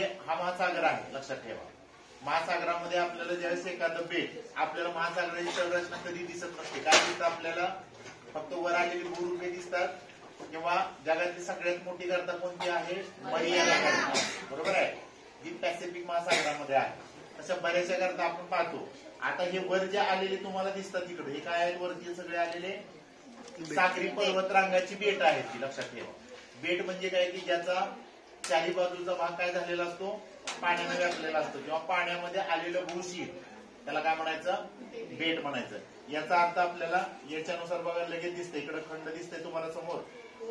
हा महासागर आहे, लक्षात ठेवा. महासागरामध्ये आपल्याला ज्यावेळेस एखादं बेट, आपल्याला महासागराची संरचना कधी दिसत नसते. काय दिसतं आपल्याला? फक्त वर आलेली भूरूपे दिसतात, किंवा जगातली सगळ्यात मोठी गर्द कोणती आहे? मरियाना गर्द, बरोबर आहे, जी पॅसिफिक महासागरामध्ये आहे. अशा बऱ्याचशा गर्द आपण पाहतो. आता हे वर जे आलेले तुम्हाला दिसतात तिकडे, हे काय आहेत? वरती सगळे आलेले सागरी पर्वत रांगाची बेट आहेत ती, लक्षात ठेवा. बेट म्हणजे काय की ज्याचा चारी बाजूचा भाग काय झालेला असतो? पाण्याने व्यापलेला असतो, किंवा पाण्यामध्ये आलेलं भूशीर, त्याला काय म्हणायचं? बेट म्हणायचं. याचा अर्थ आपल्याला याच्यानुसार बघायला लगेच दिसतंय. इकडे खंड दिसतंय तुम्हाला समोर,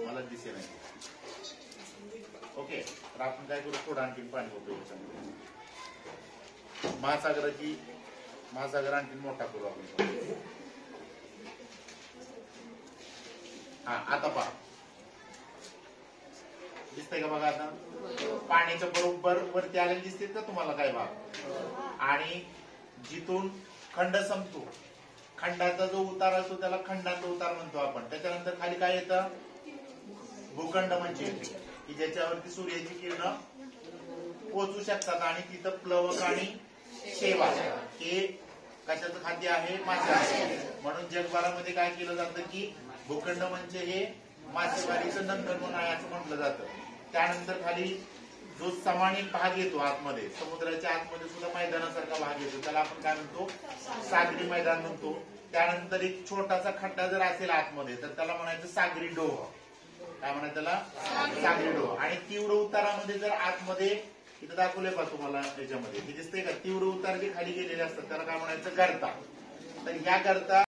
मला दिसे नाही. ओके, तर आपण काय करू, थोडं आणखी पाणी होतो याच्यामध्ये. महासागर आणखी मोठा करू आपण. हा, आता पहा, दिसतंय का? बघा आता पाण्याच्या बरोबर वरती आलेले दिसतील का तुम्हाला काय भाग? आणि जिथून खंड संपतो, खंडाचा जो उतार असतो त्याला खंडाचा उतार म्हणतो आपण. त्याच्यानंतर खाली काय येतं? भूखंड म्हणजे की ज्याच्यावरती सूर्याची किरण पोहोचू शकतात, आणि तिथं प्लवक आणि शेवाळ हे कशाचं खाद्य आहे? मासेमारी. म्हणून जगभरामध्ये काय केलं जातं की भूखंड म्हणजे हे मासेमारीचं नंदनवन आहे असं म्हटलं जातं. त्यानंतर खाली जो समानील भाग येतो आतमध्ये, समुद्राच्या आतमध्ये सुद्धा मैदानासारखा भाग येतो, त्याला आपण काय म्हणतो? सागरी मैदान म्हणतो. त्यानंतर एक छोटासा खड्डा जर असेल आतमध्ये तर त्याला म्हणायचं सागरी डोह. काय म्हणायचं त्याला? सागरी डोह. आणि तीव्र उतारामध्ये जर आतमध्ये, इथं दाखवलंय पहा तुम्हाला याच्यामध्ये, हे दिसतंय का? तीव्र उतार जे खाली गेलेले असतात त्याला काय म्हणायचं? गर्ता. तर ह्या गर्ता